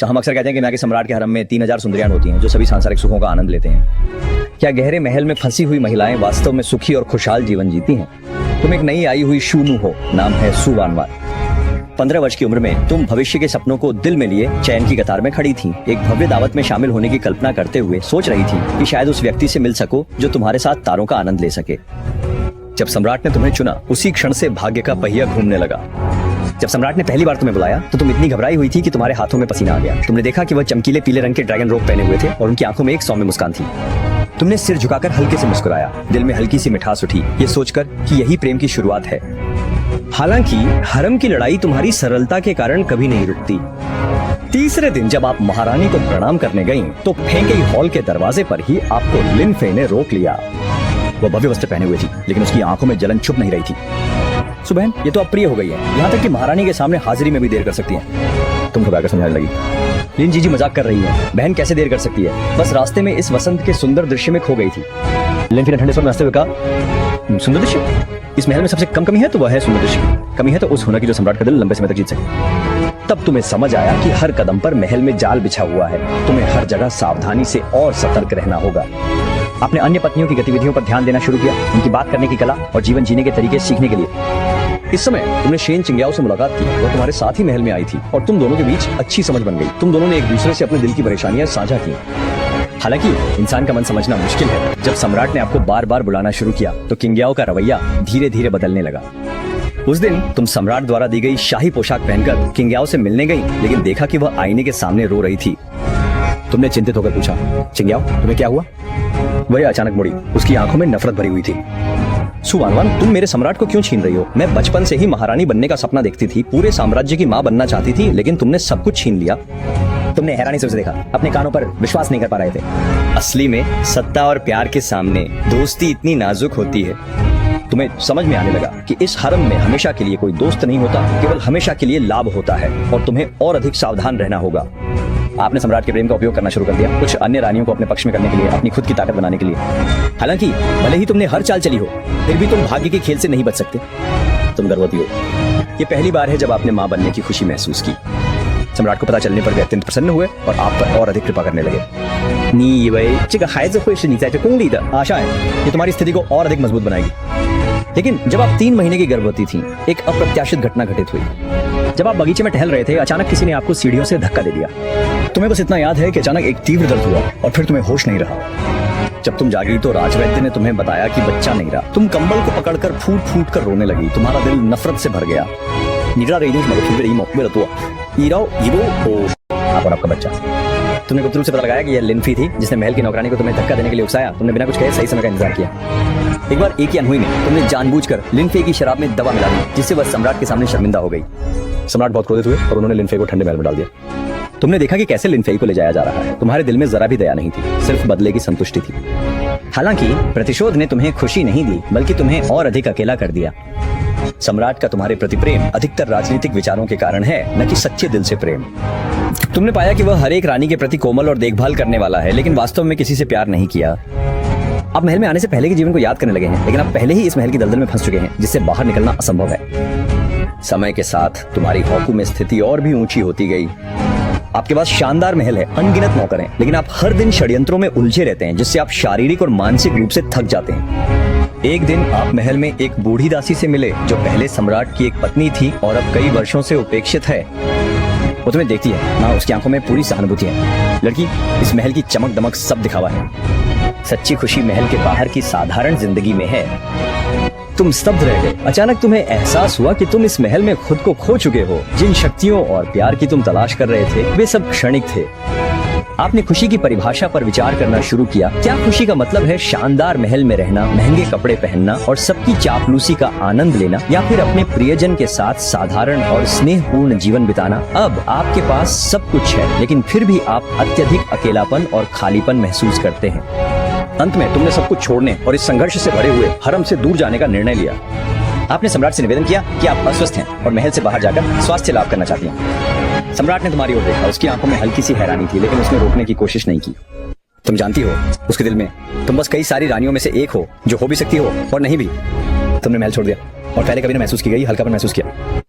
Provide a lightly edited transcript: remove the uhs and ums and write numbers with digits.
हम अक्सर कहते हैं कि यहाँ के सम्राट के हरम में 3000 सुंदरियां होती हैं जो सभी सांसारिक सुखों का आनंद लेते हैं। क्या गहरे महल में फंसी हुई महिलाएं वास्तव में सुखी और खुशहाल जीवन जीती हैं? तुम एक नई आई हुई शूनू हो, नाम है सु वानवान। 15 वर्ष की उम्र में तुम भविष्य के सपनों को दिल में लिए चैन की कतार में खड़ी थी, एक भव्य दावत में शामिल होने की कल्पना करते हुए सोच रही थी कि शायद उस व्यक्ति से मिल सको जो तुम्हारे साथ तारों का आनंद ले सके। जब सम्राट ने तुम्हें चुना, उसी क्षण से भाग्य का पहिया घूमने लगा। जब सम्राट ने पहली बार तुम्हें बुलाया तो तुम इतनी घबराई हुई थी कि तुम्हारे हाथों में पसीना आ गया। तुमने देखा कि वह चमकीले पीले रंग के ड्रैगन रोब पहने हुए थे और उनकी आंखों में एक सौम्य मुस्कान थी। तुमने सिर झुकाकर हल्के से मुस्कुराया। दिल में हल्की सी मिठास उठी, ये सोचकर कि यही प्रेम की शुरुआत है। हालांकि हरम की लड़ाई तुम्हारी सरलता के कारण कभी नहीं रुकती। तीसरे दिन जब आप महारानी को प्रणाम करने गईं, तो फेंके हॉल के दरवाजे पर ही आपको लिन फे ने रोक लिया। वो भव्य वस्त्र पहने हुए थी, लेकिन उसकी आंखों में जलन छुप नहीं रही थी। सुबह ये तो अप्रिय हो गई है, यहाँ तक कि महारानी के सामने हाजिरी में भी देर कर सकती हैं। तुम घबराकर समझाने लगी, लिन जीजी मजाक कर रही है, बहन कैसे देर कर सकती है, बस रास्ते में इस वसंत के सुंदर दृश्य में खो गई थी। लिन ने ठंडे स्वर में हंसते हुए कहा, सुंदर दृश्य? इस महल में सबसे कम कमी है तो वह है सुंदर दृश्य की। कमी है तो उस हुनर की जो सम्राट का दिल लंबे समय तक जीत सके। तब तुम्हें समझ आया कि हर कदम पर महल में जाल बिछा हुआ है। तुम्हें हर जगह सावधानी से और सतर्क रहना होगा। आपने अन्य पत्नियों की गतिविधियों पर ध्यान देना शुरू किया, उनकी बात करने की कला और जीवन जीने के तरीके सीखने के लिए। इस समय तुमने शेन चिंग्याओ से मुलाकात की। वो तुम्हारे साथ ही महल में आई थी और तुम दोनों के बीच अच्छी समझ बन गई। तुम दोनों ने एक दूसरे से अपने दिल की परेशानियां साझा की। हालांकि इंसान का मन समझना मुश्किल है। जब सम्राट ने आपको बार बार बुलाना शुरू किया तो किंग्याओ का रवैया धीरे धीरे बदलने लगा। उस दिन तुम सम्राट द्वारा दी गई शाही पोशाक पहनकर किंग्याओ से मिलने गई, लेकिन देखा कि वह आईने के सामने रो रही थी। तुमने चिंतित होकर पूछा, चिंग्याओ तुम्हें क्या हुआ? वह अचानक मुड़ी, उसकी आंखों में नफरत भरी हुई थी। सु वानवान, तुम मेरे सम्राट को क्यों छीन रही हो? मैं बचपन से ही महारानी बनने का सपना देखती थी, पूरे साम्राज्य की माँ बनना चाहती थी, लेकिन तुमने सब कुछ छीन लिया। तुमने हैरानी से उसे देखा, अपने कानों पर विश्वास नहीं कर पा रहे थे। असली में सत्ता और प्यार के सामने दोस्ती इतनी नाजुक होती है। तुम्हें समझ में आने लगा कि इस हरम में हमेशा के लिए कोई दोस्त नहीं होता, केवल हमेशा के लिए लाभ होता है और तुम्हें और अधिक सावधान रहना होगा। आपने सम्राट के प्रेम का उपयोग करना शुरू कर दिया, कुछ अन्य रानियों को अपने पक्ष में करने के लिए, अपनी खुद की ताकत बनाने के लिए। हालांकि भले ही तुमने हर चाल चली हो, फिर भी तुम भाग्य के खेल से नहीं बच सकते। तुम गर्भवती हो। ये पहली बार है जब आपने मां बनने की खुशी महसूस की। सम्राट को पता चलने पर वे अत्यंत प्रसन्न हुए और आप पर और अधिक कृपा करने लगे। आशा है ये तुम्हारी स्थिति को और अधिक मजबूत बनाएगी। लेकिन जब आप 3 महीने की गर्भवती थी, एक अप्रत्याशित घटना घटित हुई। जब आप बगीचे में टहल रहे थे, अचानक किसी ने आपको सीढ़ियों से धक्का दे दिया। तुम्हें बस इतना याद है कि अचानक एक तीव्र दर्द हुआ और फिर तुम्हें होश नहीं रहा। जब तुम जागी तो राजवैद्य ने तुम्हें बताया कि बच्चा नहीं रहा। तुम कंबल को पकड़कर फूट फूट कर रोने लगी। तुम्हारा दिल नफरत से भर गया। और आपका बच्चा। तुमने गुप्त रूप से पता लगाया कि यह लिन फी थी, जिसने महल की नौकरानी को तुम्हें धक्का देने के लिए उकसाया। तुमने बिना कुछ कहे सही समय का इंतजार किया। एक बार एक ही अनहोनी में तुमने जानबूझकर लिन फे की शराब में दवा मिला दी, जिससे वह सम्राट के सामने शर्मिंदा हो गई। सम्राट बहुत क्रोधित हुए और उन्होंने लिन फे को ठंडे महल में डाल दिया। तुमने देखा कि कैसे लिन फे को ले जाया जा रहा है। तुम्हारे दिल में जरा भी दया नहीं थी, सिर्फ बदले की संतुष्टि थी। हालांकि प्रतिशोध ने तुम्हें खुशी नहीं दी, बल्कि तुम्हें और अधिक अकेला कर दिया। सम्राट का तुम्हारे प्रति प्रेम अधिकतर राजनीतिक विचारों के कारण है, न कि सच्चे दिल से प्रेम। तुमने पाया कि वह हर एक रानी के प्रति कोमल और देखभाल करने वाला है, लेकिन वास्तव में किसी से प्यार नहीं किया। आप महल में आने से पहले के जीवन को याद करने लगे हैं, लेकिन आप पहले ही इस महल की दलदल में फंस चुके हैं, जिससे बाहर निकलना असंभव है। समय के साथ तुम्हारी हौकू में स्थिति और भी ऊंची होती गई। आपके पास शानदार महल है, अनगिनत नौकर हैं, लेकिन आप हर दिन षड्यंत्रों में उलझे रहते हैं, जिससे आप शारीरिक और मानसिक रूप से थक जाते हैं। एक दिन आप महल में एक बूढ़ी दासी से मिले, जो पहले सम्राट की एक पत्नी थी और अब कई वर्षों से उपेक्षित है। वो तुम्हें देखती है, माँ उसकी आंखों में पूरी सहानुभूति है। लड़की, इस महल की चमक दमक सब दिखावा है। सच्ची खुशी महल के बाहर की साधारण जिंदगी में है। तुम स्तब्ध रह गए। अचानक तुम्हें एहसास हुआ कि तुम इस महल में खुद को खो चुके हो। जिन शक्तियों और प्यार की तुम तलाश कर रहे थे, वे सब क्षणिक थे। आपने खुशी की परिभाषा पर विचार करना शुरू किया। क्या खुशी का मतलब है शानदार महल में रहना, महंगे कपड़े पहनना और सबकी चापलूसी का आनंद लेना, या फिर अपने प्रियजन के साथ साधारण और स्नेहपूर्ण जीवन बिताना? अब आपके पास सब कुछ है, लेकिन फिर भी आप अत्यधिक अकेलापन और खालीपन महसूस करते हैं। अंत में तुमने सब कुछ छोड़ने और इस संघर्ष से भरे हुए हरम से दूर जाने का निर्णय लिया। आपने सम्राट से निवेदन किया कि आप अस्वस्थ हैं और महल से बाहर जाकर स्वास्थ्य लाभ करना चाहती हैं। सम्राट ने तुम्हारी ओर देखा। उसकी आंखों में हल्की सी हैरानी थी, लेकिन उसने रोकने की कोशिश नहीं की। तुम जानती हो, उसके दिल में तुम बस कई सारी रानियों में से एक हो, जो हो भी सकती हो और नहीं भी। तुमने महल छोड़ दिया और पहले कभी न महसूस की गई हल्कापन महसूस किया।